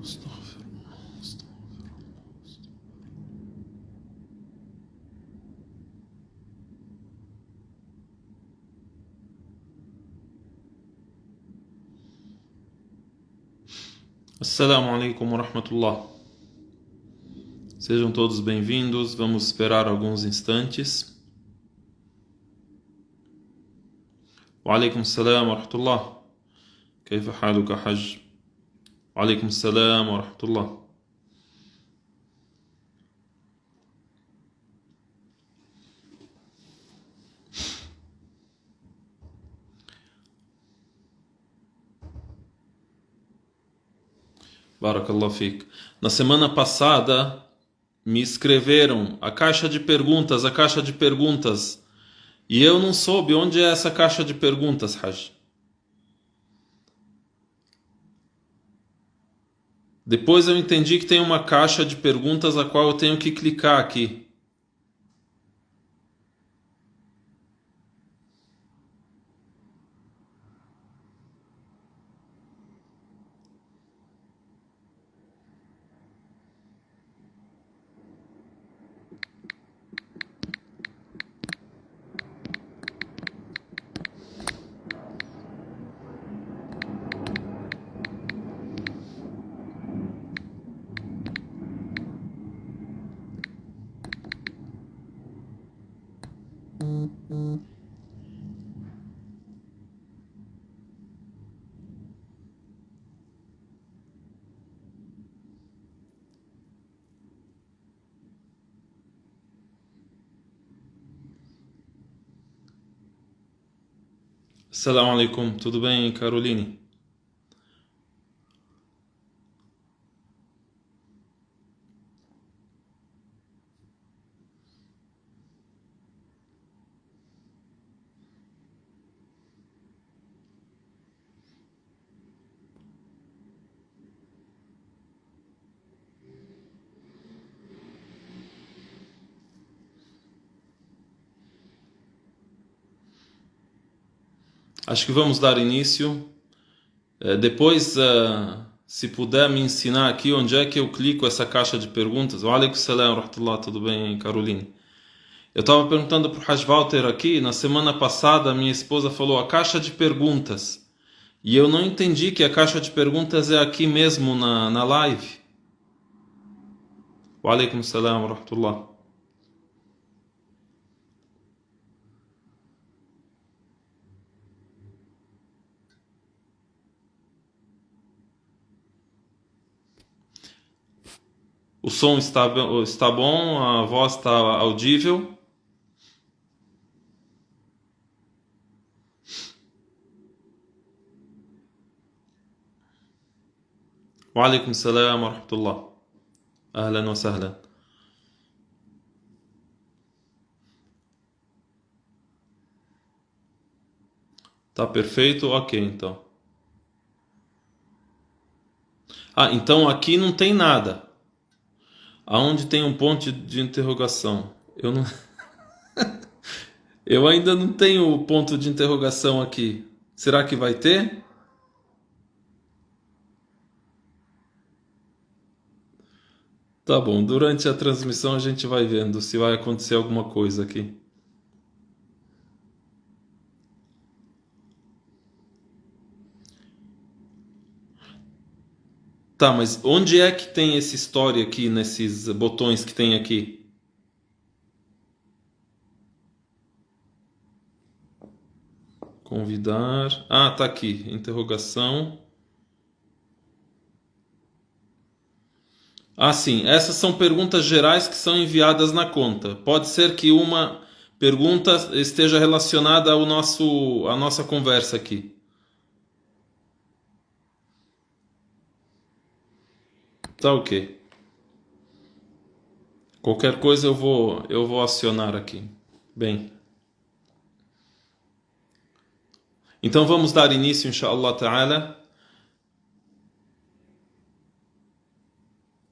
استغفر الله Assalamu alaikum wa rahmatullah. Sejam todos bem-vindos. Vamos esperar alguns instantes. Wa alaikum assalam wa rahmatullah. Kayfa haluka hajj? Wa alaikum assalam wa rahmatullah. Barakallahu fik. Na semana passada me escreveram a caixa de perguntas, e eu não soube onde é essa caixa de perguntas, Hajj. Depois eu entendi que tem uma caixa de perguntas a qual eu tenho que clicar aqui. Assalamu alaikum, tudo bem, Caroline? Acho que vamos dar início. Depois, se puder me ensinar aqui onde é que eu clico essa caixa de perguntas. Wa alaikum salam wa rahmatullah, tudo bem, Caroline? Eu estava perguntando para o Hajj Walter aqui, na semana passada minha esposa falou a caixa de perguntas. E eu não entendi que a caixa de perguntas é aqui mesmo na live. Wa alaikum salam wa rahmatullah. O som está bom, a voz está audível. Wa alaikum salam wa rahmatullah. Ahlan wa sahlan. Tá perfeito? Ok, então. Então aqui não tem nada. Aonde tem um ponto de interrogação? Eu ainda não tenho o ponto de interrogação aqui. Será que vai ter? Tá bom, durante a transmissão a gente vai vendo se vai acontecer alguma coisa aqui. Tá, mas onde é que tem essa história aqui, nesses botões que tem aqui? Convidar. Tá aqui. Interrogação. Sim. Essas são perguntas gerais que são enviadas na conta. Pode ser que uma pergunta esteja relacionada à nossa conversa aqui. Tá ok. Qualquer coisa eu vou acionar aqui. Bem. Então vamos dar início, inshallah ta'ala.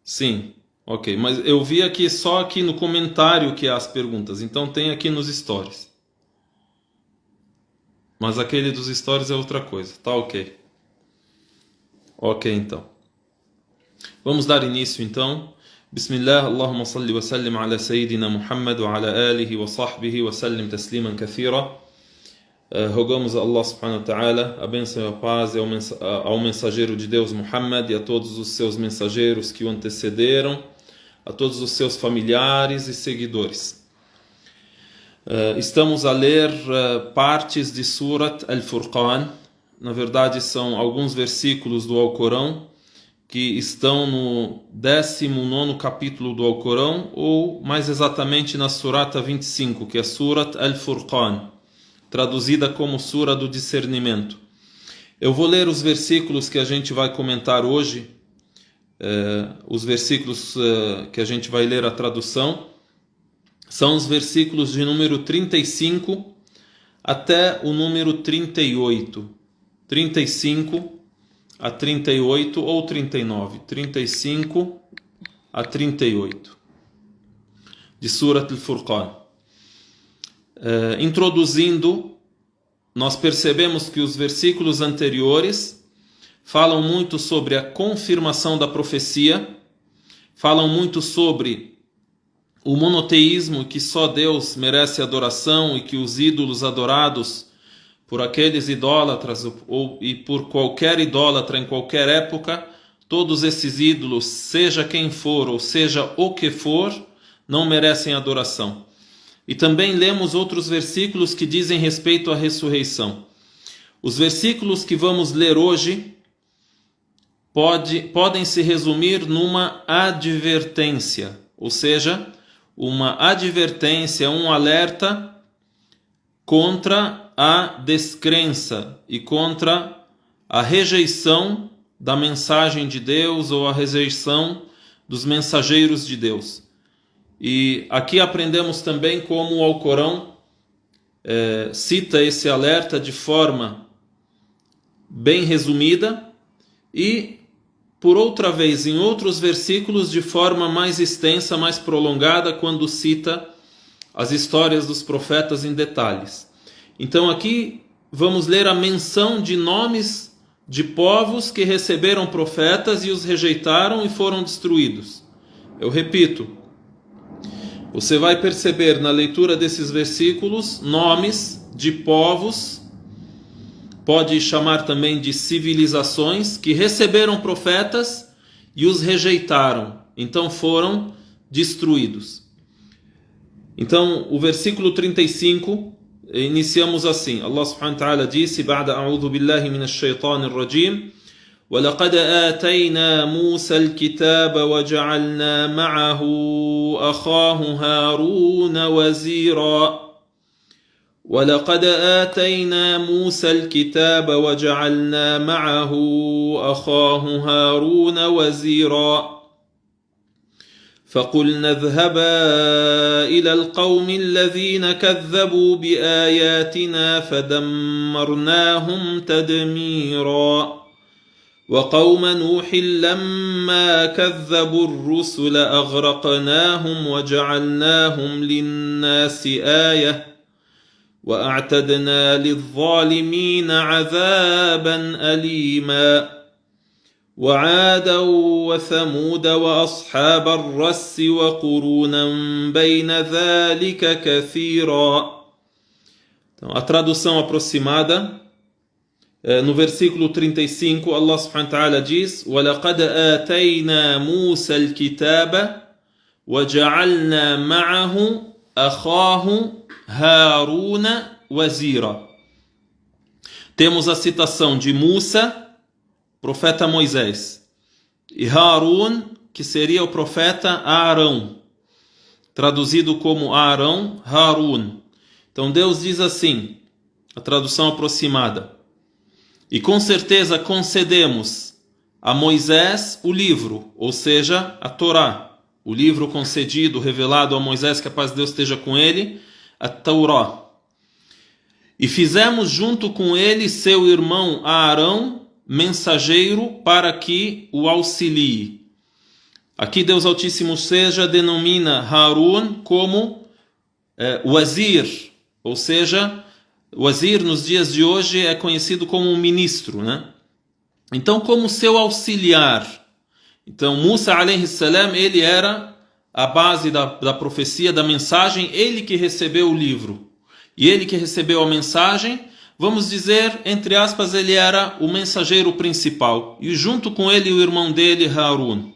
Sim, ok. Mas eu vi aqui só aqui no comentário que há as perguntas. Então tem aqui nos stories. Mas aquele dos stories é outra coisa. Tá ok. Ok, então. Vamos dar início então. Bismillah, Allahumma salli wa sallim ala Sayyidina Muhammad wa ala alihi wa sahbihi wa sallim tasliman kathira. Rogamos a Allah subhanahu wa ta'ala a bênção e a paz ao mensageiro de Deus Muhammad e a todos os seus mensageiros que o antecederam, a todos os seus familiares e seguidores. Estamos a ler partes de Surat Al-Furqan. Na verdade são alguns versículos do Alcorão que estão no 19º capítulo do Alcorão, ou mais exatamente na Surata 25, que é Surat Al-Furqan, traduzida como Sura do Discernimento. Eu vou ler os versículos que a gente vai comentar hoje, os versículos que a gente vai ler a tradução, são os versículos de número 35 até o número 38. 35 a 38 ou 39. 35 a 38. De Surat Al-Furqan. Introduzindo, nós percebemos que os versículos anteriores falam muito sobre a confirmação da profecia, falam muito sobre o monoteísmo, que só Deus merece adoração e que os ídolos adorados por aqueles idólatras e por qualquer idólatra em qualquer época, todos esses ídolos, seja quem for ou seja o que for, não merecem adoração. E também lemos outros versículos que dizem respeito à ressurreição. Os versículos que vamos ler hoje podem se resumir numa advertência, ou seja, uma advertência, um alerta contra a descrença e contra a rejeição da mensagem de Deus ou a rejeição dos mensageiros de Deus. E aqui aprendemos também como o Alcorão cita esse alerta de forma bem resumida e, por outra vez, em outros versículos de forma mais extensa, mais prolongada, quando cita as histórias dos profetas em detalhes. Então aqui vamos ler a menção de nomes de povos que receberam profetas e os rejeitaram e foram destruídos. Eu repito, você vai perceber na leitura desses versículos nomes de povos, pode chamar também de civilizações, que receberam profetas e os rejeitaram, então foram destruídos. Então o versículo 35, iniciamos assim. Allah subhanahu wa ta'ala disse: "Ba'da a'udhu billahi minash shaitanir rajim, wa laqad atayna Musa al-kitaba wa ja'alna ma'ahu akhahu Haruna wazira." وَلَقَدْ آتَيْنَا مُوسَى الْكِتَابَ وَجَعَلْنَا مَعَهُ أَخَاهُ هَارُونَ وَزِيرًا فَقُلْنَا اذْهَبَا إِلَى الْقَوْمِ الَّذِينَ كَذَّبُوا بِآيَاتِنَا فَدَمَّرْنَاهُمْ تَدْمِيرًا وَقَوْمَ نُوحٍ لَمَّا كَذَّبُوا الرُّسُلَ أَغْرَقْنَاهُمْ وَجَعَلْنَاهُمْ لِلنَّاسِ آيَةً وَأَعْتَدْنَا لِلظَّالِمِينَ عَذَابًا أَلِيمًا وَعَادًا وَثَمُودَ وَأَصْحَابَ الرَّسِّ وَقُرُونًا بَيْنَ ذَلِكَ كَثِيرًا. Então, a tradução aproximada, no versículo 35, Allah subhanahu wa ta'ala diz: وَلَقَدْ آتَيْنَا مُوسَى الْكِتَابَ وَجَعَلْنَا مَعَهُ أَخَاهُ Haruna wazira. Temos a citação de Musa, profeta Moisés, e Harun, que seria o profeta Arão, traduzido como Arão, Harun. Então Deus diz assim, a tradução aproximada: e com certeza concedemos a Moisés o livro, ou seja, a Torá, o livro concedido, revelado a Moisés, que a paz de Deus esteja com ele, a Taurá. E fizemos junto com ele seu irmão Arão, mensageiro, para que o auxilie. Aqui Deus Altíssimo seja denomina Harun como wazir, ou seja, wazir nos dias de hoje é conhecido como um ministro, né? Então, como seu auxiliar. Então, Musa alayhi salam, ele era a base da profecia, da mensagem, ele que recebeu o livro. E ele que recebeu a mensagem, vamos dizer, entre aspas, ele era o mensageiro principal. E junto com ele o irmão dele, Harun.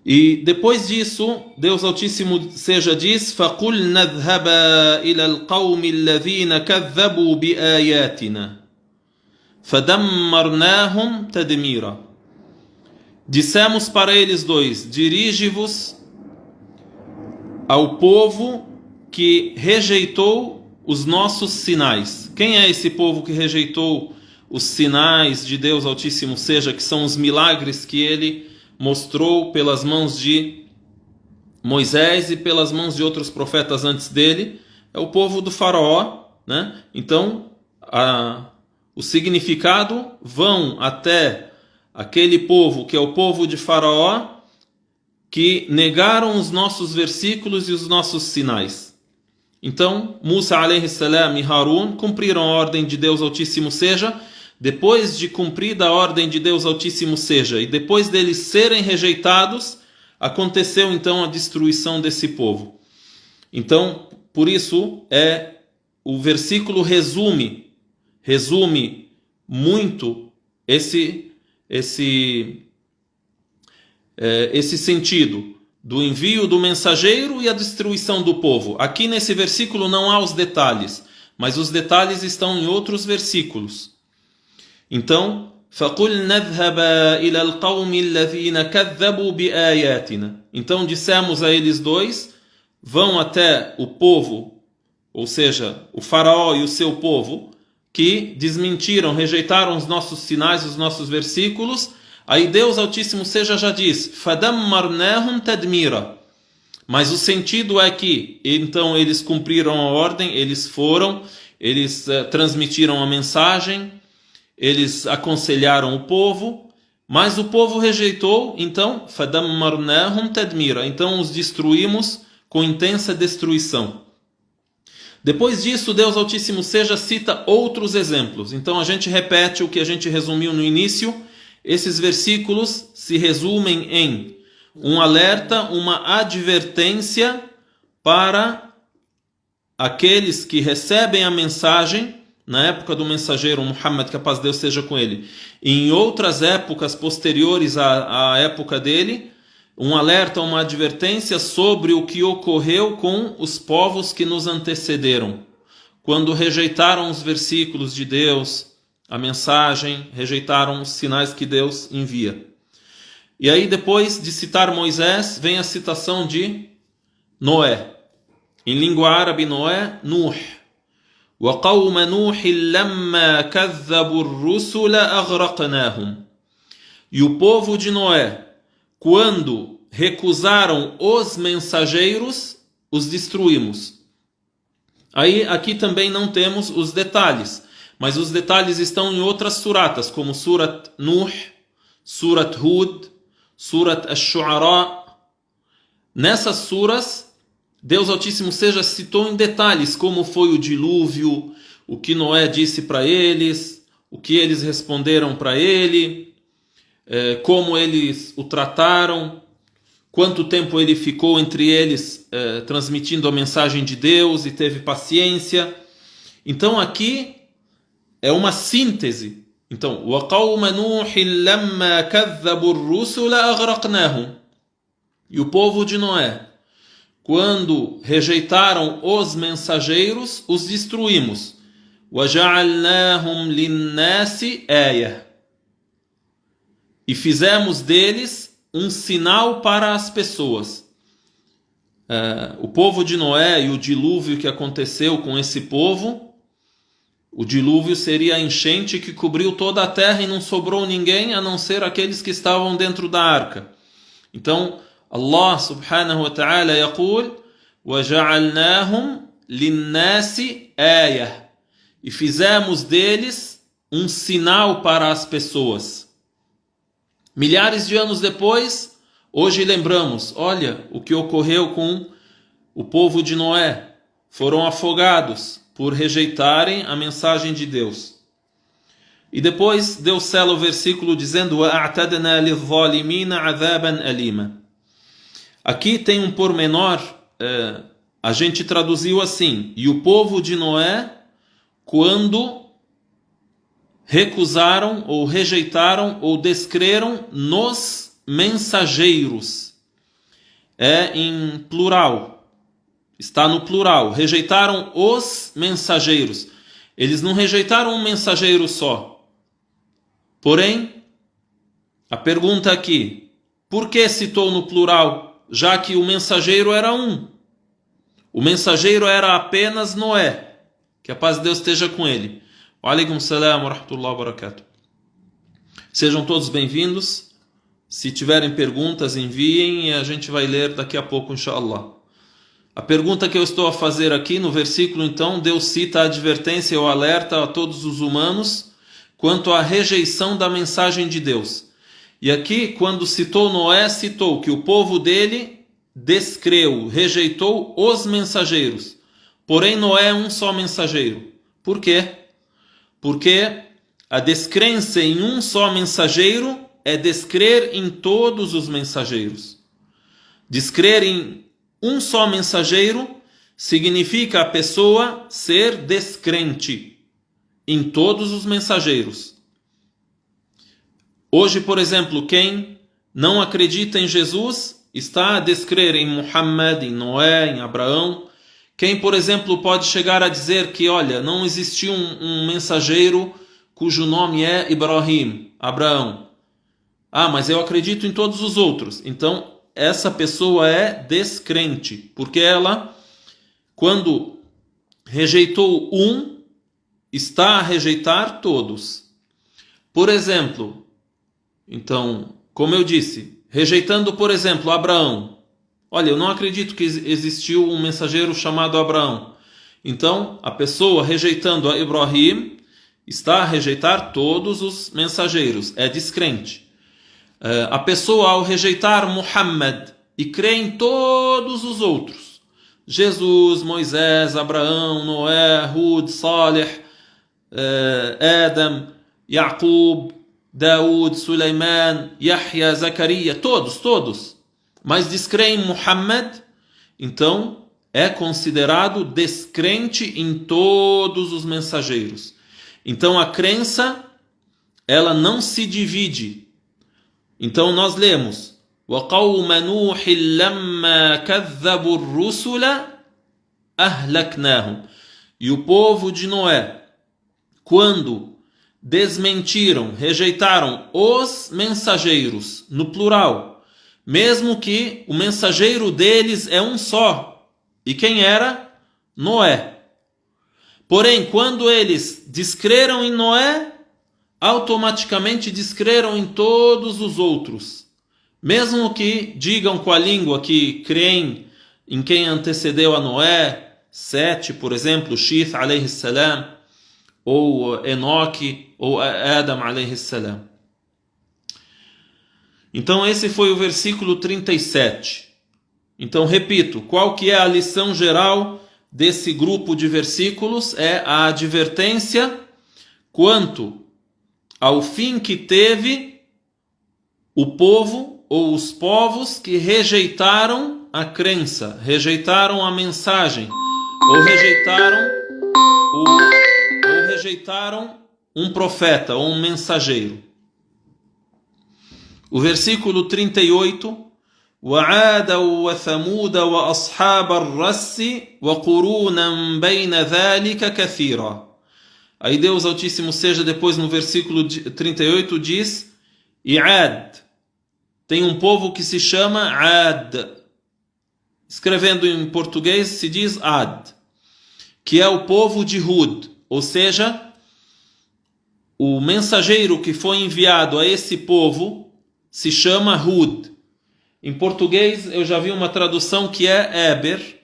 E depois disso, Deus Altíssimo seja diz: فَقُلْنَا اذْهَبَا إِلَى الْقَوْمِ الَّذِينَ كَذَّبُوا بِآيَاتِنَا فَدَمَّرْنَاهُمْ تَدْمِيرًا. Dissemos para eles dois: dirige-vos ao povo que rejeitou os nossos sinais. Quem é esse povo que rejeitou os sinais de Deus Altíssimo seja, que são os milagres que ele mostrou pelas mãos de Moisés e pelas mãos de outros profetas antes dele? É o povo do faraó, né? Então, o significado: vão até aquele povo que é o povo de faraó, que negaram os nossos versículos e os nossos sinais. Então, Musa alayhi salam e Harun cumpriram a ordem de Deus Altíssimo seja. Depois de cumprida a ordem de Deus Altíssimo seja, e depois deles serem rejeitados, aconteceu então a destruição desse povo. Então, por isso, o versículo resume muito esse sentido do envio do mensageiro e a destruição do povo. Aqui nesse versículo não há os detalhes, mas os detalhes estão em outros versículos. Então, فَقُلْنَا اذْهَبَا إِلَى الْقَوْمِ الَّذِينَ كَذَّبُوا بِآيَاتِنَا. Então dissemos a eles dois: vão até o povo, ou seja, o faraó e o seu povo, que desmentiram, rejeitaram os nossos sinais, os nossos versículos. Aí Deus Altíssimo seja já diz: فَدَمَّرْنَاهُمْ تَدْمِيرًا. Mas o sentido é que, então, eles cumpriram a ordem, eles transmitiram a mensagem, eles aconselharam o povo, mas o povo rejeitou. Então, فَدَمَّرْنَاهُمْ تَدْمِيرًا. Então os destruímos com intensa destruição. Depois disso, Deus Altíssimo seja cita outros exemplos. Então a gente repete o que a gente resumiu no início. Esses versículos se resumem em um alerta, uma advertência para aqueles que recebem a mensagem na época do mensageiro Muhammad, que a paz de Deus seja com ele, e em outras épocas posteriores à época dele, um alerta, uma advertência sobre o que ocorreu com os povos que nos antecederam, quando rejeitaram os versículos de Deus, a mensagem, rejeitaram os sinais que Deus envia. E aí, depois de citar Moisés, vem a citação de Noé. Em língua árabe, Noé, Nuh. وَقَوْمَ نُوحٍ لَمَّا كَذَّبُوا الرُّسُلَ أَغْرَقْنَاهُمْ. E o povo de Noé, quando recusaram os mensageiros, os destruímos. Aí, aqui também não temos os detalhes, mas os detalhes estão em outras suratas, como Surat Nuh, Surat Hud, Surat Ash-Shu'ara. Nessas suras, Deus Altíssimo seja citou em detalhes como foi o dilúvio, o que Noé disse para eles, o que eles responderam para ele, como eles o trataram, quanto tempo ele ficou entre eles transmitindo a mensagem de Deus e teve paciência. Então aqui é uma síntese. Então, وَقَوْمَ نُوحٍ لَمَّا كَذَّبُوا الرُّسُلَ أَغْرَقْنَاهُمْ. E o povo de Noé, quando rejeitaram os mensageiros, os destruímos. وَجَعَلْنَاهُمْ لِلنَّاسِ آيَةً. E fizemos deles um sinal para as pessoas. O povo de Noé e o dilúvio que aconteceu com esse povo, o dilúvio seria a enchente que cobriu toda a terra e não sobrou ninguém a não ser aqueles que estavam dentro da arca. Então, Allah subhanahu wa ta'ala يقول وَجَعَلْنَاهُمْ لِلنَّاسِ آيَةً. E fizemos deles um sinal para as pessoas. Milhares de anos depois, hoje lembramos, olha o que ocorreu com o povo de Noé. Foram afogados por rejeitarem a mensagem de Deus. E depois Deus sela o versículo dizendo: وَأَعْتَدْنَا لِلظَّالِمِينَ عَذَابًا أَلِيمًا. Aqui tem um pormenor, a gente traduziu assim: e o povo de Noé, quando recusaram ou rejeitaram ou descreram nos mensageiros. É em plural, está no plural. Rejeitaram os mensageiros. Eles não rejeitaram um mensageiro só. Porém, a pergunta aqui: por que citou no plural, já que o mensageiro era um? O mensageiro era apenas Noé. Que a paz de Deus esteja com ele. Wa alaikum salam wa rahmatullahi wa barakatuh. Sejam todos bem-vindos. Se tiverem perguntas, enviem e a gente vai ler daqui a pouco, inshallah. A pergunta que eu estou a fazer aqui no versículo, então, Deus cita a advertência ou alerta a todos os humanos quanto à rejeição da mensagem de Deus. E aqui, quando citou Noé, citou que o povo dele descreu, rejeitou os mensageiros. Porém, Noé é um só mensageiro. Por quê? Porque a descrença em um só mensageiro é descrer em todos os mensageiros. Descrer em um só mensageiro significa a pessoa ser descrente em todos os mensageiros. Hoje, por exemplo, quem não acredita em Jesus está a descrer em Muhammad, em Noé, em Abraão. Quem, por exemplo, pode chegar a dizer que, olha, não existiu um mensageiro cujo nome é Ibrahim, Abraão. Ah, mas eu acredito em todos os outros. Então, essa pessoa é descrente, porque ela, quando rejeitou um, está a rejeitar todos. Por exemplo, então, como eu disse, rejeitando, por exemplo, Abraão. Olha, eu não acredito que existiu um mensageiro chamado Abraão. Então, a pessoa rejeitando a Ibrahim está a rejeitar todos os mensageiros, é descrente. A pessoa, ao rejeitar Muhammad e crê em todos os outros, Jesus, Moisés, Abraão, Noé, Hud, Salih, Adam, Yaqub, Daud, Suleiman, Yahya, Zacarias, todos, mas descrê em Muhammad, então é considerado descrente em todos os mensageiros. Então a crença, ela não se divide. Então nós lemos: وَقَوْمَ نُوحٍ لَمَّا كَذَّبُوا الرُّسُلَ أَهْلَكْنَاهُمْ. E o povo de Noé, quando desmentiram, rejeitaram os mensageiros, no plural, mesmo que o mensageiro deles é um só. E quem era? Noé. Porém, quando eles descreram em Noé, automaticamente descreram em todos os outros. Mesmo que digam com a língua que creem em quem antecedeu a Noé, Sete, por exemplo, Shith, alayhi salam, ou Enoque, ou Adam, alayhi salam. Então esse foi o versículo 37. Então repito, qual que é a lição geral desse grupo de versículos? É a advertência quanto ao fim que teve o povo ou os povos que rejeitaram a crença, rejeitaram a mensagem, ou rejeitaram um profeta ou um mensageiro. O versículo 38: وَعَادًا وَثَمُودَ وَأَصْحَابَ الرَّسِّ وَقُرُونًا بَيْنَ ذَلِكَ كَثِيرًا. Aí Deus Altíssimo seja, depois no versículo 38 diz: e Ad, tem um povo que se chama Ad. Escrevendo em português se diz Ad, que é o povo de Hud, ou seja, o mensageiro que foi enviado a esse povo se chama Hud. Em português eu já vi uma tradução que é Eber,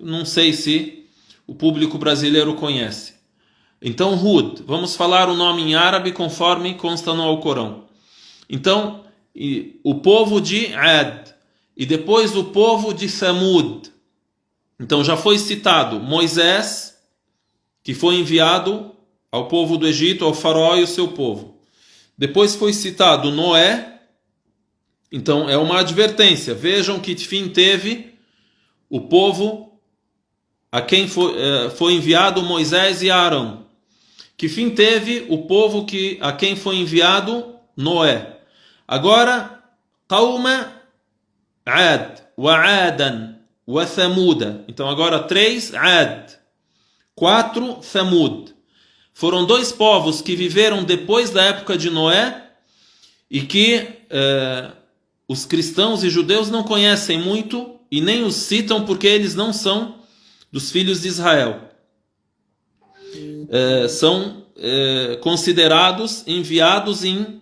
não sei se o público brasileiro conhece. Então Hud, vamos falar o nome em árabe conforme consta no Alcorão. Então, o povo de Ad, e depois o povo de Thamud. Então já foi citado Moisés, que foi enviado ao povo do Egito, ao faraó e o seu povo. Depois foi citado Noé. Então é uma advertência. Vejam que fim teve o povo a quem foi enviado Moisés e Arão. Que fim teve o povo a quem foi enviado Noé. Agora, Qauma Ad, wa Adan, wa Thamuda. Então agora 3 Ad, 4 Thamud. Foram 2 povos que viveram depois da época de Noé e que os cristãos e judeus não conhecem muito e nem os citam porque eles não são dos filhos de Israel. São considerados enviados em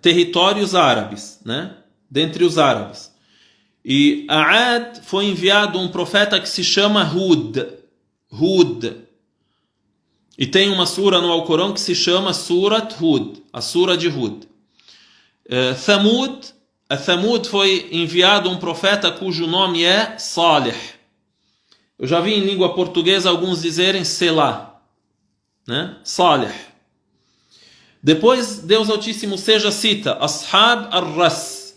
territórios árabes, né? Dentre os árabes. E a Ad foi enviado um profeta que se chama Hud. E tem uma sura no Alcorão que se chama Surat Hud, a sura de Hud. A Thamud foi enviado um profeta cujo nome é Salih. Eu já vi em língua portuguesa alguns dizerem Selah, né? Salih. Depois, Deus Altíssimo seja cita Ashab ar-Ras.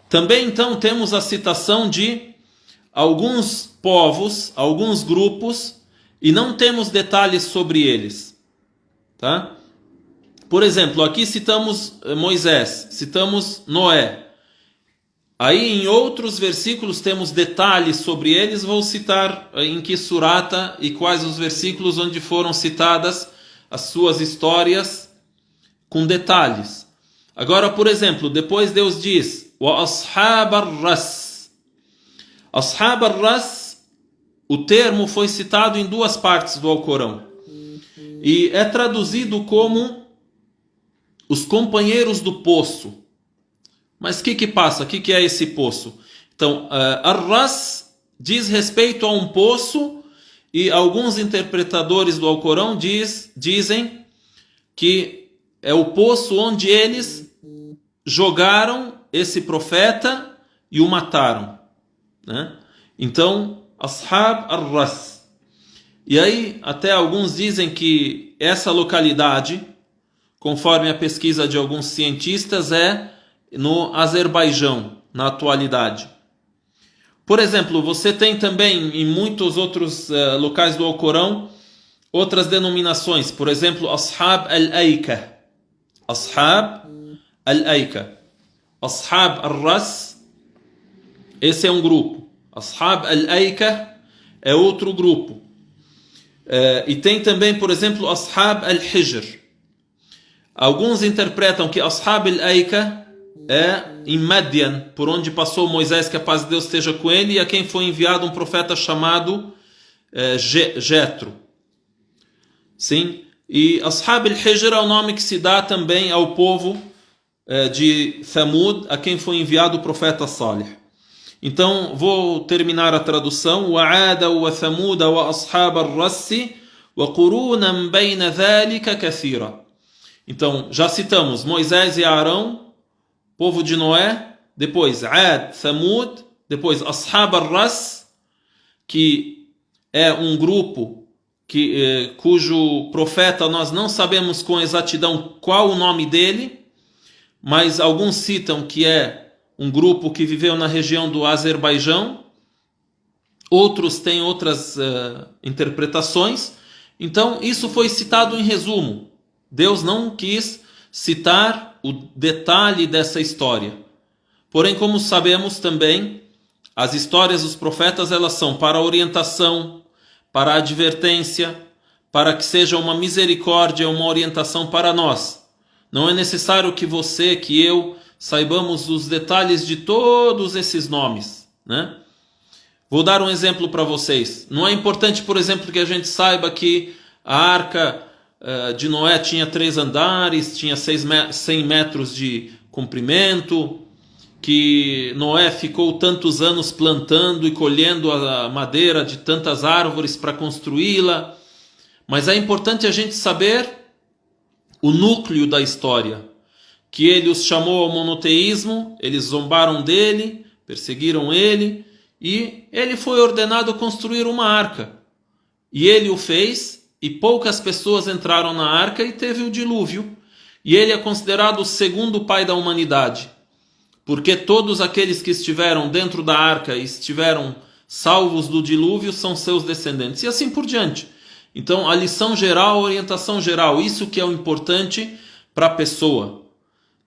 Também então temos a citação de alguns povos, alguns grupos, e não temos detalhes sobre eles, tá? Por exemplo, aqui citamos Moisés, citamos Noé. Aí em outros versículos temos detalhes sobre eles. Vou citar em que surata e quais os versículos onde foram citadas as suas histórias com detalhes. Agora, por exemplo, depois Deus diz wa ashab ar-ras. Ashab ar-ras, o termo foi citado em 2 partes do Alcorão. E é traduzido como os companheiros do poço. Mas o que passa? O que é esse poço? Então, ar-ras diz respeito a um poço e alguns interpretadores do Alcorão dizem que é o poço onde eles jogaram esse profeta e o mataram, né? Então, Ashab ar-Ras. E aí, até alguns dizem que essa localidade, conforme a pesquisa de alguns cientistas, é no Azerbaijão, na atualidade. Por exemplo, você tem também em muitos outros locais do Alcorão outras denominações. Por exemplo, Ashab al-Aika. Ashab al-Aika. Ashab ar-Ras, esse é um grupo. Ashab al-Aika é outro grupo. E tem também, por exemplo, Ashab al-Hijr. Alguns interpretam que Ashab al-Aika é em Madian, por onde passou Moisés, que a paz de Deus esteja com ele, e a quem foi enviado um profeta chamado Jetro. Sim? E Ashab al-Hijr é o nome que se dá também ao povo de Thamud, a quem foi enviado o profeta Salih. Então, vou terminar a tradução. وَعَادَ وَثَمُودَ وَأَصْحَابَ الرَّسِّ وَقُرُونًا بَيْنَ ذَلِكَ كَثِيرًا. Então, já citamos Moisés e Arão, povo de Noé, depois Ad, Thamud, depois Ashab ar-Ras, que é um grupo cujo profeta nós não sabemos com exatidão qual o nome dele, mas alguns citam que é um grupo que viveu na região do Azerbaijão, outros têm outras interpretações. Então isso foi citado em resumo. Deus não quis citar o detalhe dessa história. Porém, como sabemos também, as histórias dos profetas elas são para orientação, para advertência, para que seja uma misericórdia, uma orientação para nós. Não é necessário que você, que eu, saibamos os detalhes de todos esses nomes, né? Vou dar um exemplo para vocês. Não é importante, por exemplo, que a gente saiba que a arca de Noé tinha 3 andares, tinha 100 metros de comprimento, que Noé ficou tantos anos plantando e colhendo a madeira de tantas árvores para construí-la. Mas é importante a gente saber o núcleo da história, que ele os chamou ao monoteísmo, eles zombaram dele, perseguiram ele, e ele foi ordenado construir uma arca. E ele o fez, e poucas pessoas entraram na arca e teve o dilúvio. E ele é considerado o segundo pai da humanidade, porque todos aqueles que estiveram dentro da arca e estiveram salvos do dilúvio são seus descendentes, e assim por diante. Então, a lição geral, a orientação geral, isso que é o importante para a pessoa.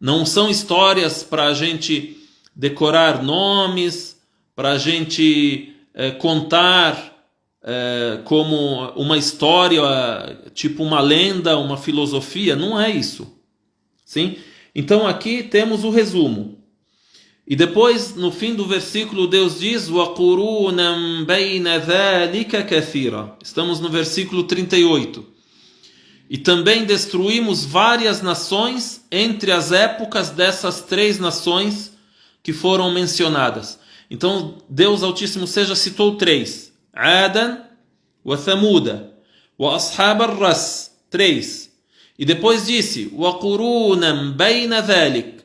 Não são histórias para a gente decorar nomes, para a gente contar como uma história, tipo uma lenda, uma filosofia. Não é isso. Sim? Então, aqui temos o resumo. E depois, no fim do versículo, Deus diz: وَقُرُونًا بَيْنَ ذَلِكَ كَثِيرًا. Estamos no versículo 38. E também destruímos várias nações entre as épocas dessas 3 nações que foram mencionadas. Então, Deus Altíssimo Seja citou 3. Adan, wa Thamuda, wa Ashab al-Ras. 3. E depois disse: وَقُرُونًا بَيْنَ ذَلِكَ.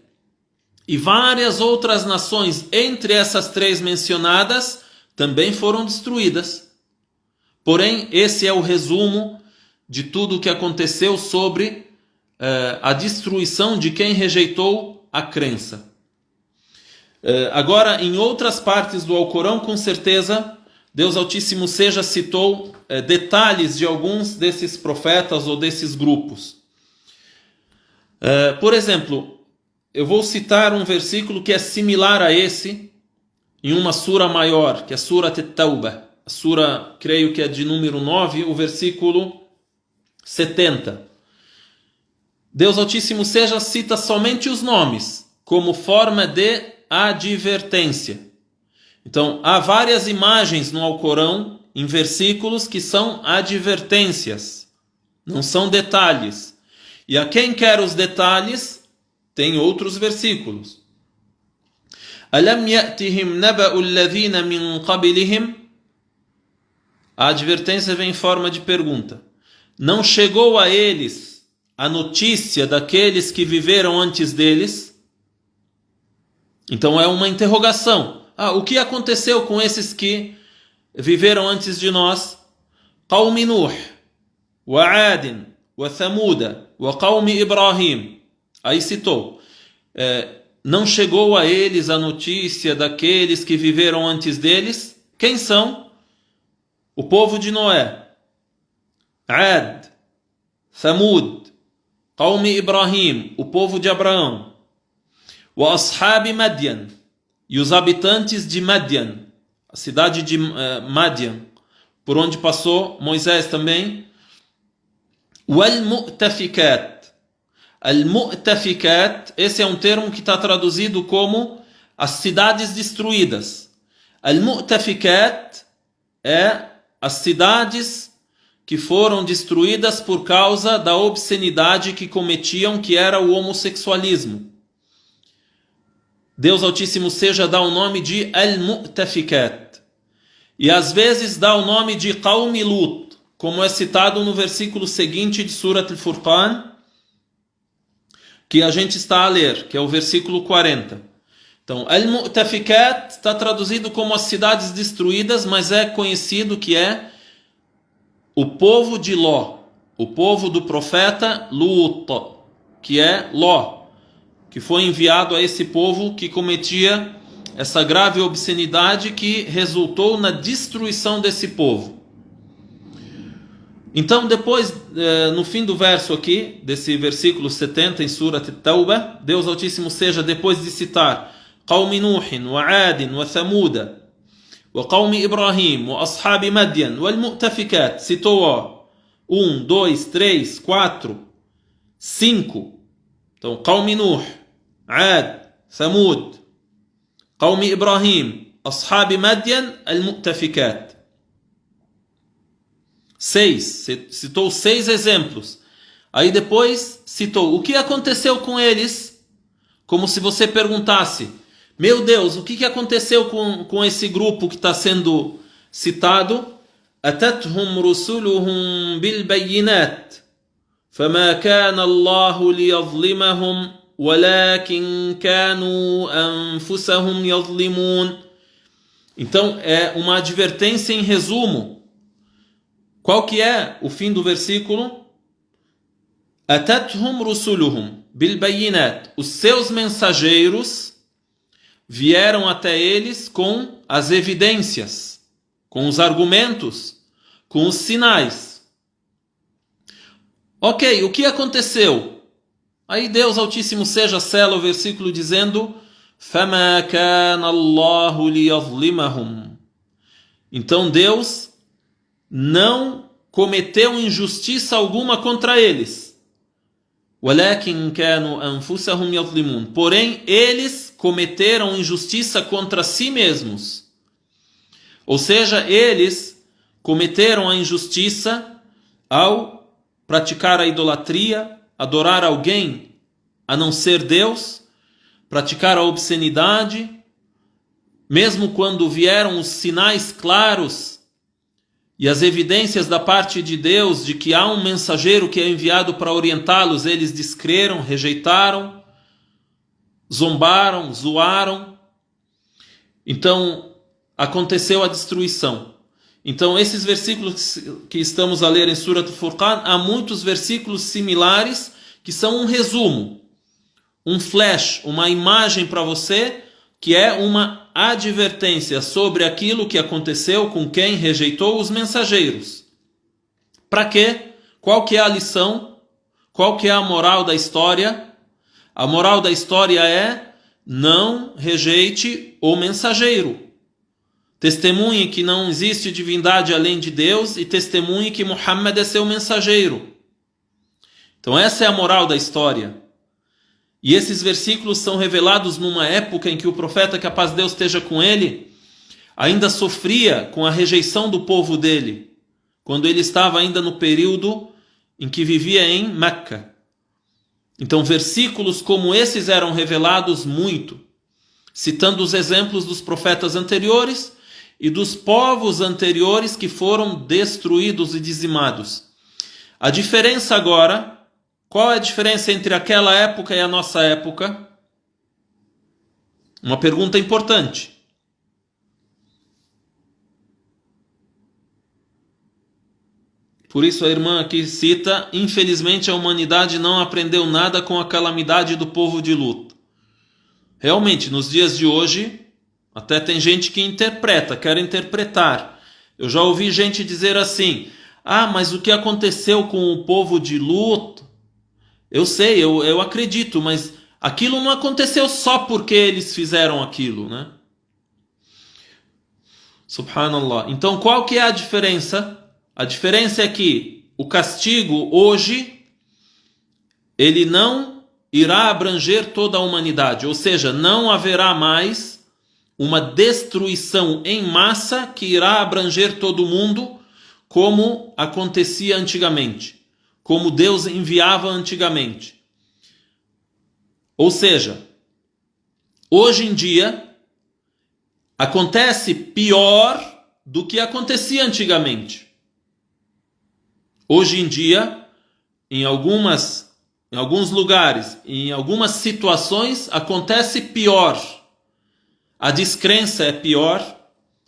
E várias outras nações entre essas 3 mencionadas também foram destruídas. Porém, esse é o resumo de tudo o que aconteceu sobre a destruição de quem rejeitou a crença. Agora, em outras partes do Alcorão, com certeza, Deus Altíssimo Seja citou detalhes de alguns desses profetas ou desses grupos. Por exemplo, eu vou citar um versículo que é similar a esse, em uma sura maior, que é a Sura At-Tawbah. A sura, creio que é de número 9, o versículo 70. Deus Altíssimo Seja cita somente os nomes, como forma de advertência. Então, há várias imagens no Alcorão, em versículos, que são advertências, não são detalhes. E a quem quer os detalhes, tem outros versículos. Alam ya'tihim naba'u alladhina min qablihim. A advertência vem em forma de pergunta. Não chegou a eles a notícia daqueles que viveram antes deles? Então é uma interrogação. O que aconteceu com esses que viveram antes de nós? Qawmi Nuh, wa Adin, wa Thamuda, wa Qawmi Ibrahim. Aí citou, não chegou a eles a notícia daqueles que viveram antes deles? Quem são? O povo de Noé, Ad, Thamud, Qawmi Ibrahim, o povo de Abraão, wa Ashab Madian, e os habitantes de Madian, a cidade de Madian, por onde passou Moisés também, wal Mu'tafikat. Al-Mu'tafikat, esse é um termo que está traduzido como as cidades destruídas. Al-Mu'tafikat é as cidades que foram destruídas por causa da obscenidade que cometiam, que era o homossexualismo. Deus Altíssimo Seja dá o nome de Al-Mu'tafikat. E às vezes dá o nome de Qawm Lut, como é citado no versículo seguinte de Surat Al-Furqan, que a gente está a ler, que é o versículo 40. Então, Al-Mu'tafikat está traduzido como as cidades destruídas, mas é conhecido que é o povo de Ló, o povo do profeta Lut, que é Ló, que foi enviado a esse povo que cometia essa grave obscenidade que resultou na destruição desse povo. Então, depois, no fim do verso aqui, desse versículo 70 em Surat At-Tawbah, Deus Altíssimo Seja, depois de citar Qawmi Nuhin, wa Adin, wa Thamuda, wa Qawmi Ibrahim, wa Ashab Madian, wal Mu'tafikat, citou 1, 2, 3, 4, 5. Então, Qawmi Nuh, Ad, Thamud, Qawmi Ibrahim, Ashab Madian, al Mu'tafikat. 6, citou 6 exemplos. Aí depois citou o que aconteceu com eles, como se você perguntasse: meu Deus, o que aconteceu com esse grupo que está sendo citado? Atathum rusuluhum bil bayinat, fama kana Allahu liyadhlimahum, walakin kanu anfusahum yadhlimun. Então é uma advertência em resumo. Qual que é o fim do versículo? Atathum rusuluhum bil bayinat. Os seus mensageiros vieram até eles com as evidências, com os argumentos, com os sinais. Ok, o que aconteceu? Aí Deus Altíssimo seja sela o versículo dizendo: فَمَا كَانَ اللَّهُ لِيَظْلِمَهُمْ. Então Deus não cometeu injustiça alguma contra eles. وَلَكِنْ كَانُوا أَنفُسَهُمْ يَظْلِمُونَ. Porém, eles cometeram injustiça contra si mesmos. Ou seja, eles cometeram a injustiça ao praticar a idolatria, adorar alguém a não ser Deus, praticar a obscenidade, mesmo quando vieram os sinais claros e as evidências da parte de Deus de que há um mensageiro que é enviado para orientá-los, eles descreram, rejeitaram, zombaram, zoaram. Então, aconteceu a destruição. Então, esses versículos que estamos a ler em Surat al-Furqan, há muitos versículos similares que são um resumo, um flash, uma imagem para você, que é uma advertência sobre aquilo que aconteceu com quem rejeitou os mensageiros. Para quê? Qual que é a lição? Qual que é a moral da história? A moral da história é: não rejeite o mensageiro. Testemunhe que não existe divindade além de Deus e testemunhe que Muhammad é seu mensageiro. Então essa é a moral da história. E esses versículos são revelados numa época em que o profeta, que a paz de Deus esteja com ele, ainda sofria com a rejeição do povo dele, quando ele estava ainda no período em que vivia em Meca. Então versículos como esses eram revelados muito, citando os exemplos dos profetas anteriores e dos povos anteriores que foram destruídos e dizimados. A diferença agora, qual é a diferença entre aquela época e a nossa época? Uma pergunta importante. Por isso a irmã aqui cita: infelizmente a humanidade não aprendeu nada com a calamidade do povo de Lut. Realmente, nos dias de hoje, até tem gente que interpreta, quer interpretar. Eu já ouvi gente dizer assim: ah, mas o que aconteceu com o povo de Lut? Eu sei, eu acredito, mas aquilo não aconteceu só porque eles fizeram aquilo, né? Subhanallah. Então qual que é a diferença? A diferença é que o castigo hoje, ele não irá abranger toda a humanidade, ou seja, não haverá mais uma destruição em massa que irá abranger todo mundo, como acontecia antigamente, como Deus enviava antigamente. Ou seja, hoje em dia acontece pior do que acontecia antigamente. Hoje em dia, em alguns lugares, em algumas situações, acontece pior. A descrença é pior,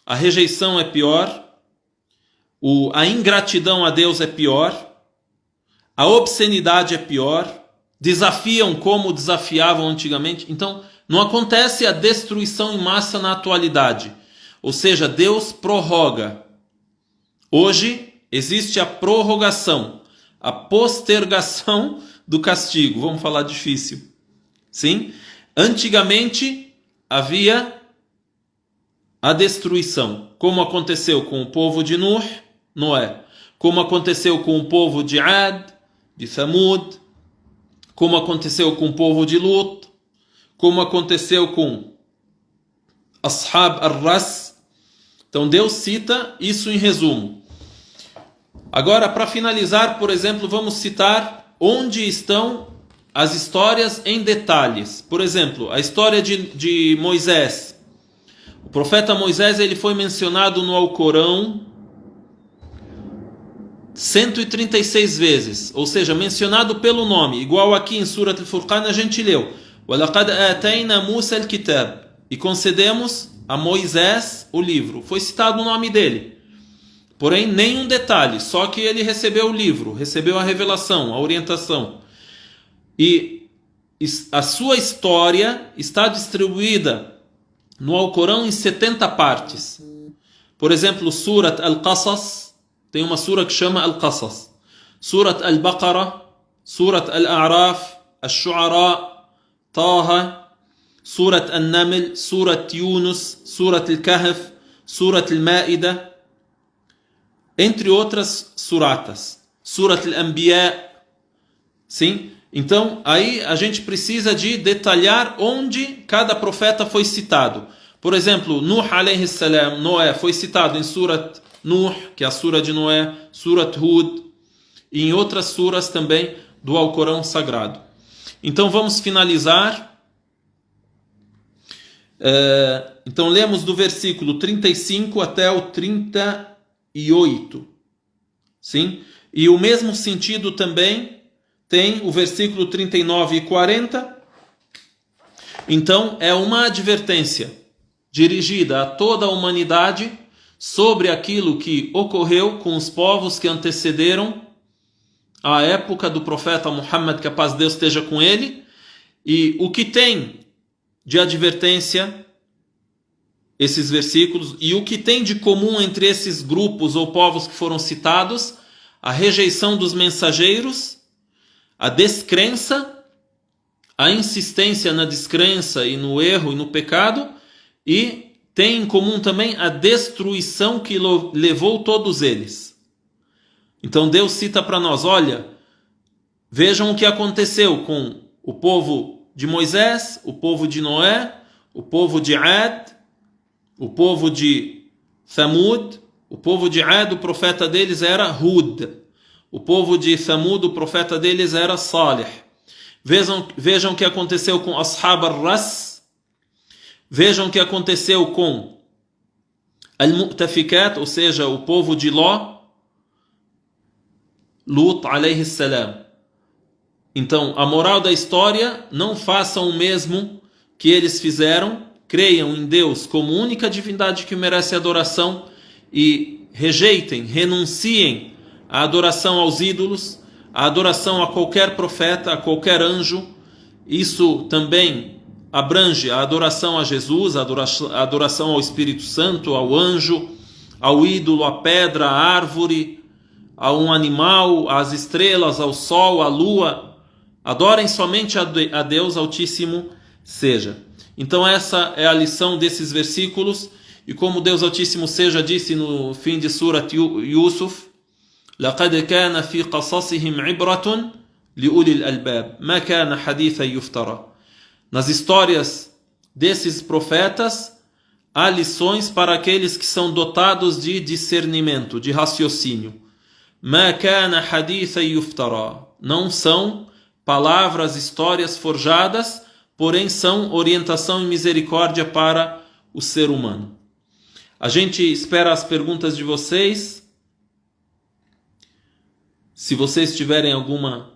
a rejeição é pior, a ingratidão a Deus é pior, a obscenidade é pior, desafiam como desafiavam antigamente. Então, não acontece a destruição em massa na atualidade. Ou seja, Deus prorroga. Hoje existe a prorrogação, a postergação do castigo. Vamos falar difícil. Sim? Antigamente havia a destruição, como aconteceu com o povo de Noé, como aconteceu com o povo de Ad, de Thamud, como aconteceu com o povo de Lut, como aconteceu com Ashab ar-Ras. Então Deus cita isso em resumo. Agora, para finalizar, por exemplo, vamos citar onde estão as histórias em detalhes. Por exemplo, a história de Moisés. O profeta Moisés, ele foi mencionado no Alcorão 136 vezes, ou seja, mencionado pelo nome, igual aqui em Surat al-Furqan a gente leu: وَلَقَدْ آتَيْنَا مُوسَى الْكِتَابَ, e concedemos a Moisés o livro. Foi citado o nome dele. porém nenhum detalhe, só que ele recebeu o livro, recebeu a revelação, a orientação. E a sua história está distribuída no Alcorão em 70 partes. Por exemplo, Surat Al-Qasas, tem uma sura que chama Al-Qasas. Surat Al-Baqarah, Surat Al-A'raf, Al-Shu'ara, Taha, Surat Al-Naml, Surat Yunus, Surat Al-Kahf, Surat Al-Ma'idah, entre outras suratas. Surat Al-Anbiya. Sim? Então, aí a gente precisa de detalhar onde cada profeta foi citado. Por exemplo, Nuh alayhi salam, Noé, foi citado em Surat Nuh, que é a sura de Noé, Surat Hud, e em outras suras também do Alcorão Sagrado. Então vamos finalizar. Então lemos do versículo 35 até o 38. Sim? E o mesmo sentido também tem o versículo 39 e 40. Então é uma advertência dirigida a toda a humanidade sobre aquilo que ocorreu com os povos que antecederam a época do profeta Muhammad, que a paz de Deus esteja com ele, e o que tem de advertência esses versículos, e o que tem de comum entre esses grupos ou povos que foram citados: a rejeição dos mensageiros, a descrença, a insistência na descrença e no erro e no pecado, e tem em comum também a destruição que levou todos eles. Então Deus cita para nós: olha, vejam o que aconteceu com o povo de Moisés, o povo de Noé, o povo de Ad, o povo de Thamud. O povo de Ad, o profeta deles era Hud. O povo de Thamud, o profeta deles era Salih. Vejam o que aconteceu com Ashab al-Ras. Vejam o que aconteceu com Al-Mu'tafikat, ou seja, o povo de Ló, Lut alayhi salam. Então, a moral da história: não façam o mesmo que eles fizeram, creiam em Deus como única divindade que merece adoração e rejeitem, renunciem à adoração aos ídolos, à adoração a qualquer profeta, a qualquer anjo. Isso também abrange a adoração a Jesus, a adoração ao Espírito Santo, ao anjo, ao ídolo, à pedra, à árvore, a um animal, às estrelas, ao sol, à lua. Adorem somente a Deus Altíssimo seja. Então essa é a lição desses versículos, e como Deus Altíssimo seja disse no fim de Surat Yusuf: لَقَدْ كَانَ فِي قَصَصِهِمْ عِبْرَةٌ لِأُولِي الْأَلْبَابِ مَا كَانَ حَدِيثًا يُفْتَرَى. Nas histórias desses profetas há lições para aqueles que são dotados de discernimento, de raciocínio. مَا كَانَ حَدِيثًا يُفْتَرَى. Não são palavras, histórias forjadas, porém são orientação e misericórdia para o ser humano. A gente espera as perguntas de vocês. Se vocês tiverem alguma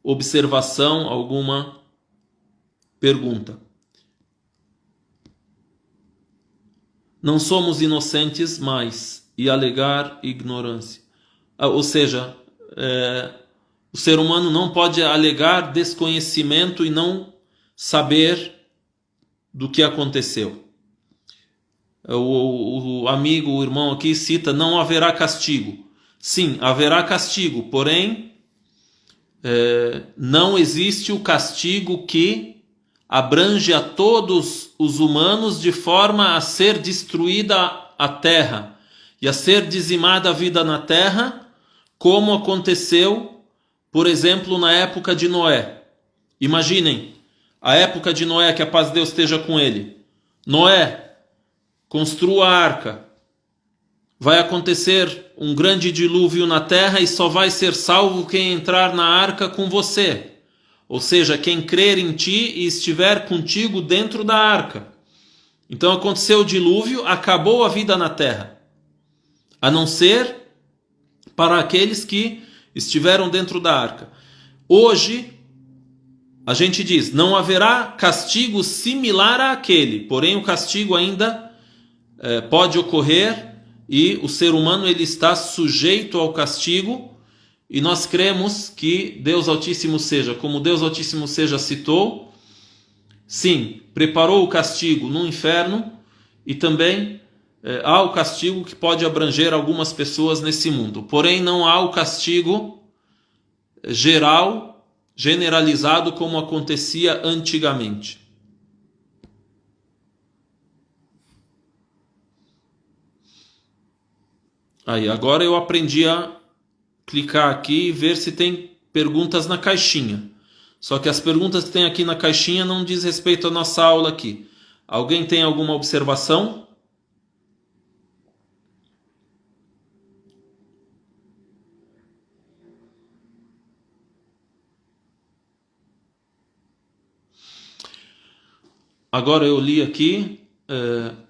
observação, alguma pergunta. Não somos inocentes mais, e alegar ignorância. Ou seja, o ser humano não pode alegar desconhecimento e não saber do que aconteceu. O amigo, o irmão aqui cita: não haverá castigo. Sim, haverá castigo, porém não existe o castigo que abrange a todos os humanos de forma a ser destruída a terra e a ser dizimada a vida na terra, como aconteceu, por exemplo, na época de Noé. Imaginem a época de Noé, que a paz de Deus esteja com ele. Noé, construa a arca. Vai acontecer um grande dilúvio na terra e só vai ser salvo quem entrar na arca com você. Ou seja, quem crer em ti e estiver contigo dentro da arca. Então aconteceu o dilúvio, acabou a vida na terra. A não ser para aqueles que estiveram dentro da arca. Hoje, a gente diz: não haverá castigo similar àquele, porém o castigo ainda pode ocorrer e o ser humano ele está sujeito ao castigo, e nós cremos que Deus Altíssimo Seja, como Deus Altíssimo Seja citou, sim, preparou o castigo no inferno, e também há o castigo que pode abranger algumas pessoas nesse mundo. Porém, não há o castigo geral, generalizado, como acontecia antigamente. Aí, agora eu aprendi a clicar aqui e ver se tem perguntas na caixinha. Só que as perguntas que tem aqui na caixinha não diz respeito à nossa aula aqui. Alguém tem alguma observação? Agora eu li aqui,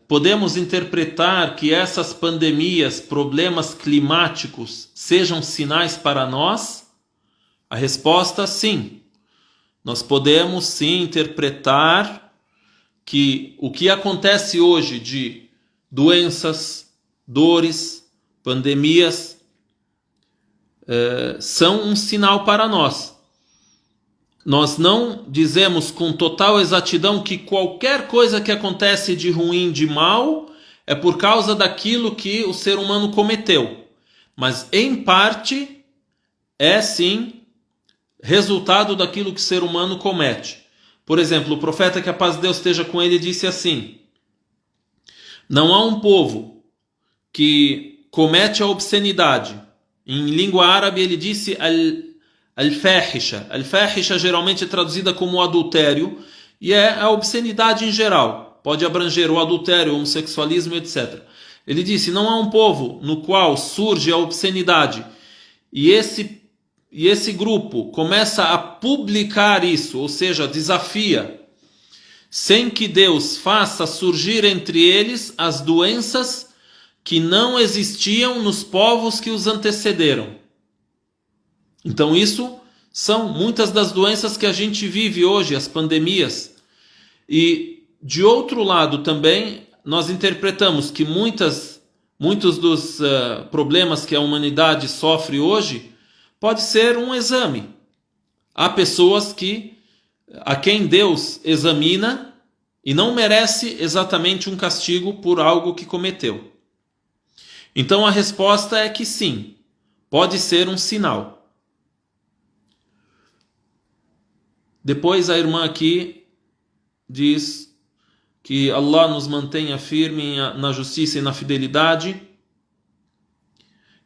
podemos interpretar que essas pandemias, problemas climáticos, sejam sinais para nós? A resposta, sim. Nós podemos sim interpretar que o que acontece hoje de doenças, dores, pandemias, são um sinal para nós. Nós não dizemos com total exatidão que qualquer coisa que acontece de ruim, de mal, é por causa daquilo que o ser humano cometeu. Mas, em parte, é sim resultado daquilo que o ser humano comete. Por exemplo, o profeta, que a paz de Deus esteja com ele, disse assim: não há um povo que comete a obscenidade. Em língua árabe ele disse al-fahisha. Al-fahisha geralmente é traduzida como adultério, e é a obscenidade em geral. Pode abranger o adultério, o homossexualismo, etc. Ele disse: não há um povo no qual surge a obscenidade, e esse grupo começa a publicar isso, ou seja, desafia, sem que Deus faça surgir entre eles as doenças que não existiam nos povos que os antecederam. Então isso são muitas das doenças que a gente vive hoje, as pandemias. E de outro lado também, nós interpretamos que muitos dos problemas que a humanidade sofre hoje pode ser um exame. Há pessoas a quem Deus examina e não merece exatamente um castigo por algo que cometeu. Então a resposta é que sim, pode ser um sinal. Depois a irmã aqui diz que Allah nos mantenha firme na justiça e na fidelidade,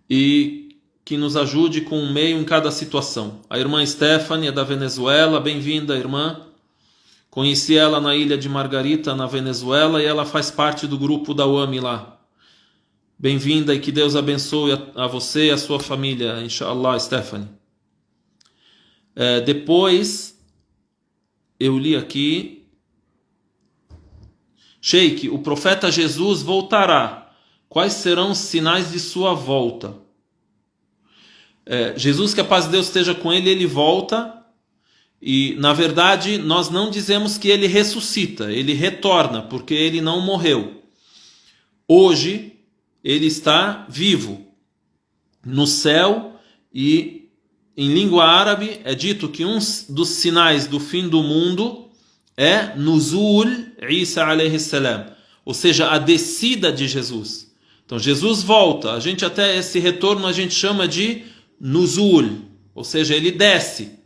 e que nos ajude com um meio em cada situação. A irmã Stephanie é da Venezuela. Bem-vinda, irmã. Conheci ela na ilha de Margarita, na Venezuela, e ela faz parte do grupo da UAMI lá. Bem-vinda, e que Deus abençoe a você e a sua família, inshallah, Stephanie. Depois, eu li aqui: Sheikh, o profeta Jesus voltará. Quais serão os sinais de sua volta? Jesus, que a paz de Deus esteja com ele, ele volta, e na verdade nós não dizemos que ele ressuscita, ele retorna, porque ele não morreu. Hoje ele está vivo no céu, e em língua árabe é dito que um dos sinais do fim do mundo é Nuzul Isa alayhi salam, ou seja, a descida de Jesus. Então Jesus volta, a gente até esse retorno a gente chama de Nuzul, ou seja, ele desce.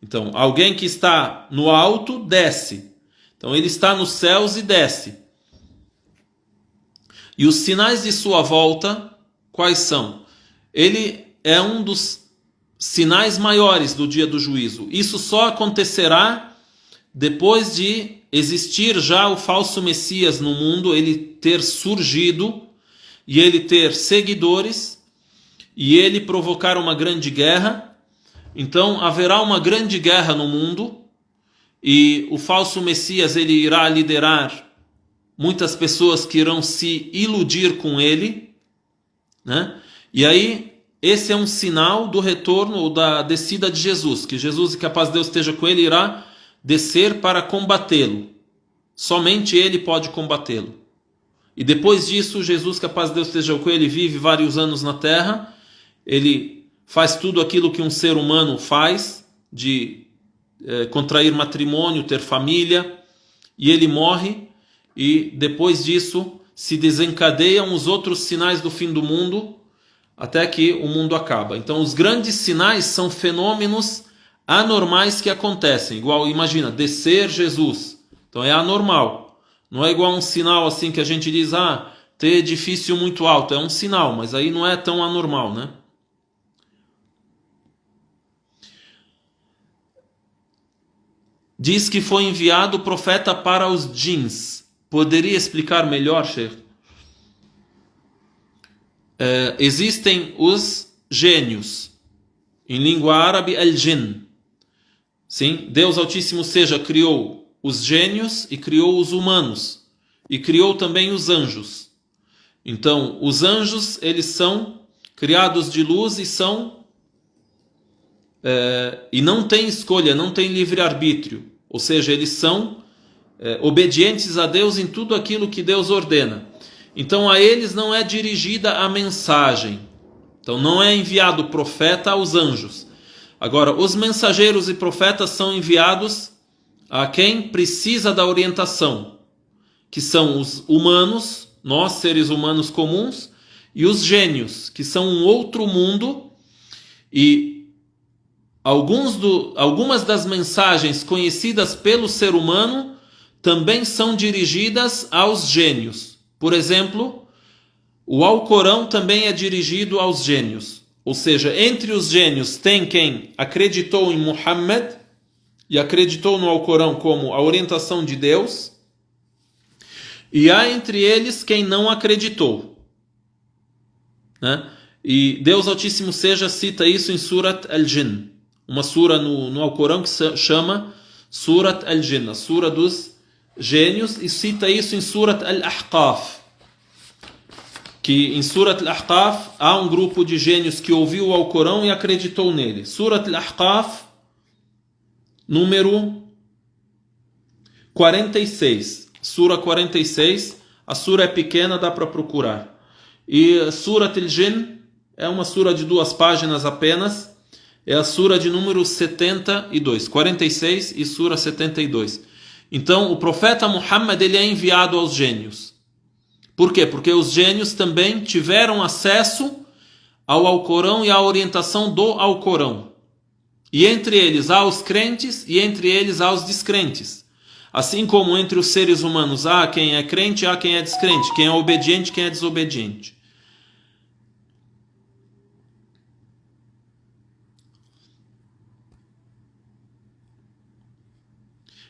Então, alguém que está no alto, desce. Então, ele está nos céus e desce. E os sinais de sua volta, quais são? Ele é um dos sinais maiores do dia do juízo. Isso só acontecerá depois de existir já o falso Messias no mundo, ele ter surgido e ele ter seguidores, e ele provocar uma grande guerra. Então haverá uma grande guerra no mundo, e o falso Messias ele irá liderar muitas pessoas que irão se iludir com ele, né? E aí esse é um sinal do retorno ou da descida de Jesus, que Jesus, que a paz de Deus esteja com ele, irá descer para combatê-lo. Somente ele pode combatê-lo. E depois disso, Jesus, que a paz de Deus esteja com ele, vive vários anos na Terra. Ele faz tudo aquilo que um ser humano faz, de contrair matrimônio, ter família, e ele morre, e depois disso se desencadeiam os outros sinais do fim do mundo, até que o mundo acaba. Então os grandes sinais são fenômenos anormais que acontecem, igual, imagina, descer Jesus, então é anormal, não é igual um sinal assim que a gente diz, ter edifício muito alto, é um sinal, mas aí não é tão anormal, né? Diz que foi enviado o profeta para os djinns. Poderia explicar melhor, Sheikh? Existem os gênios. Em língua árabe, al-jinn. Sim, Deus Altíssimo seja criou os gênios e criou os humanos. E criou também os anjos. Então, os anjos, eles são criados de luz e são... e não tem escolha, não tem livre-arbítrio. Ou seja, eles são obedientes a Deus em tudo aquilo que Deus ordena. Então a eles não é dirigida a mensagem. Então não é enviado profeta aos anjos. Agora, os mensageiros e profetas são enviados a quem precisa da orientação, que são os humanos, nós seres humanos comuns, e os gênios, que são um outro mundo, e algumas das mensagens conhecidas pelo ser humano também são dirigidas aos gênios. Por exemplo, o Alcorão também é dirigido aos gênios. Ou seja, entre os gênios tem quem acreditou em Muhammad e acreditou no Alcorão como a orientação de Deus, e há entre eles quem não acreditou, né? E Deus Altíssimo seja cita isso em Surat Al-Jinn, uma sura no Alcorão que se chama Surat Al-Jinn, a sura dos gênios, e cita isso em Surat Al-Ahqaf, que em Surat Al-Ahqaf há um grupo de gênios que ouviu o Alcorão e acreditou nele. Surat Al-Ahqaf, número 46, sura 46, a sura é pequena, dá para procurar. E Surat Al-Jinn é uma sura de 2 páginas apenas, é a sura de número 72, 46 e sura 72. Então, o profeta Muhammad, ele é enviado aos gênios. Por quê? Porque os gênios também tiveram acesso ao Alcorão e à orientação do Alcorão. E entre eles há os crentes e entre eles há os descrentes. Assim como entre os seres humanos há quem é crente, há quem é descrente, quem é obediente, quem é desobediente.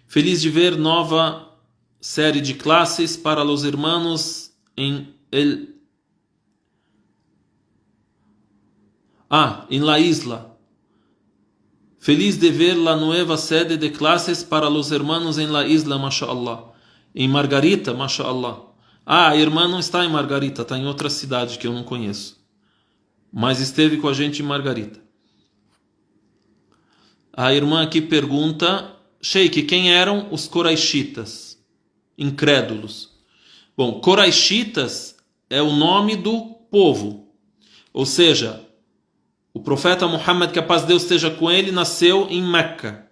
Feliz de ver nova série de classes para os hermanos em La Isla. Feliz de ver la nueva sede de clases para os hermanos em La Isla, mashallah. Em Margarita, mashallah. A irmã não está em Margarita, está em outra cidade que eu não conheço. Mas esteve com a gente em Margarita. A irmã aqui pergunta... Sheikh, quem eram os Quraishitas? Incrédulos. Bom, Quraishitas é o nome do povo. Ou seja, o profeta Muhammad, que a paz de Deus esteja com ele, nasceu em Meca.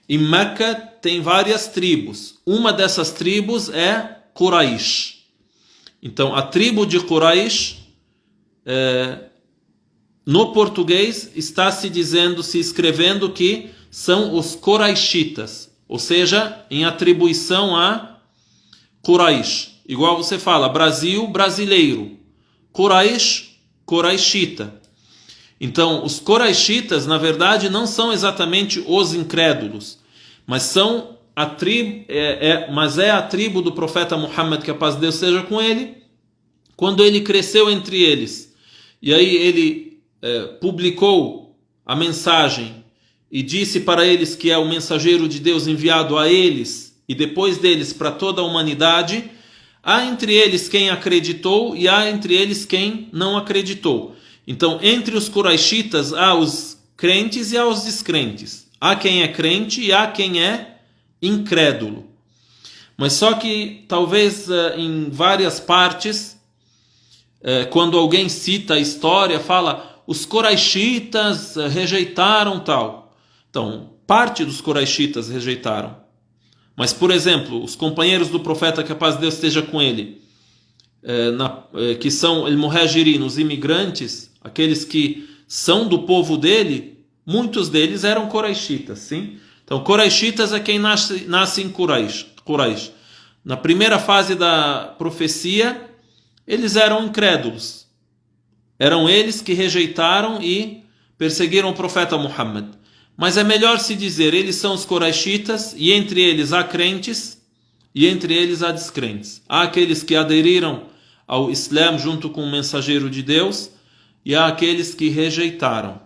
Em Meca tem várias tribos. Uma dessas tribos é Quraish. Então, a tribo de Quraish, no português, está se dizendo, se escrevendo que são os Quraishitas, ou seja, em atribuição a Quraish. Igual você fala, Brasil, brasileiro. Quraish, Quraishita. Então, os Quraishitas, na verdade, não são exatamente os incrédulos, mas são a tribo, mas é a tribo do profeta Muhammad, que a paz de Deus seja com ele, quando ele cresceu entre eles. E aí ele publicou a mensagem e disse para eles que é o mensageiro de Deus enviado a eles e depois deles para toda a humanidade. Há entre eles quem acreditou e há entre eles quem não acreditou. Então, entre os Quraishitas há os crentes e há os descrentes. Há quem é crente e há quem é incrédulo. Mas só que talvez em várias partes, quando alguém cita a história, fala os Quraishitas rejeitaram tal. Então, parte dos Quraishitas rejeitaram. Mas, por exemplo, os companheiros do profeta, que a paz de Deus esteja com ele, que são al-Muhajirin, os imigrantes, aqueles que são do povo dele, muitos deles eram Quraishitas, sim? Então, Quraishitas é quem nasce em Quraish. Na primeira fase da profecia, eles eram incrédulos. Eram eles que rejeitaram e perseguiram o profeta Muhammad. Mas é melhor se dizer, eles são os Quraishitas, e entre eles há crentes, e entre eles há descrentes. Há aqueles que aderiram ao Islã junto com o mensageiro de Deus, e há aqueles que rejeitaram.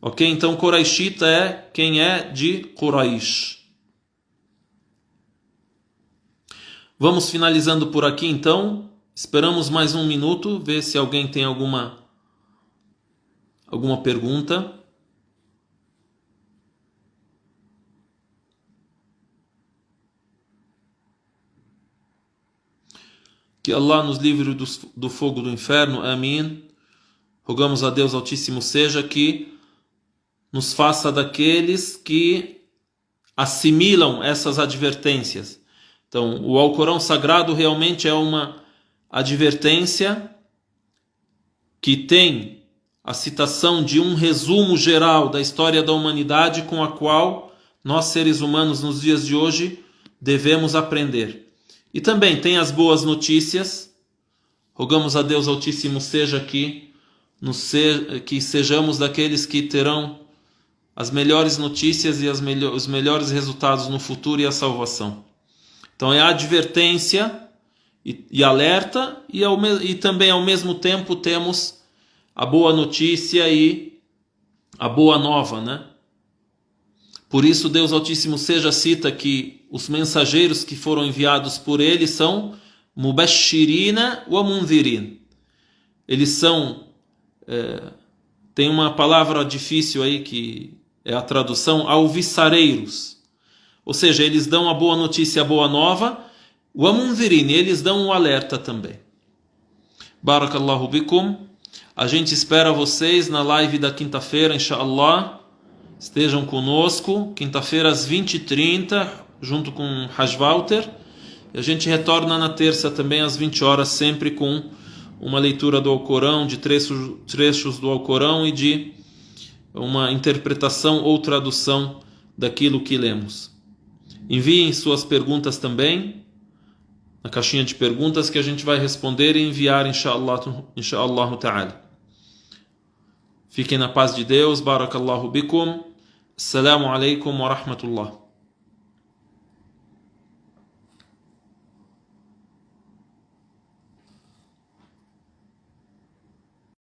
Ok? Então, Quraishita é quem é de Quraish. Vamos finalizando por aqui, então. Esperamos mais um minuto, ver se alguém tem alguma pergunta. Que Allah nos livre do fogo do inferno. Amém. Rogamos a Deus Altíssimo seja que nos faça daqueles que assimilam essas advertências. Então, o Alcorão Sagrado realmente é uma advertência que tem a citação de um resumo geral da história da humanidade com a qual nós, seres humanos, nos dias de hoje, devemos aprender. E também tem as boas notícias. Rogamos a Deus Altíssimo seja que sejamos daqueles que terão as melhores notícias e os melhores resultados no futuro e a salvação. Então é a advertência e alerta, e também ao mesmo tempo temos a boa notícia e a boa nova, né? Por isso Deus Altíssimo seja cita que os mensageiros que foram enviados por ele são Mubashirina wa Munzirin. Eles são... tem uma palavra difícil aí que é a tradução, alvissareiros. Ou seja, eles dão a boa notícia, a boa nova, wa Munzirin, eles dão um alerta também. Barakallahu bikum. A gente espera vocês na live da quinta-feira, inshallah. Estejam conosco, quinta-feira às 20h30, junto com Haj Walter. E a gente retorna na terça também às 20 horas, sempre com uma leitura do Alcorão, de trechos do Alcorão e de uma interpretação ou tradução daquilo que lemos. Enviem suas perguntas também na caixinha de perguntas que a gente vai responder e enviar, inshallah ta'ala. Fiquem na paz de Deus. Barakallahu bikum. Assalamu alaikum wa rahmatullah.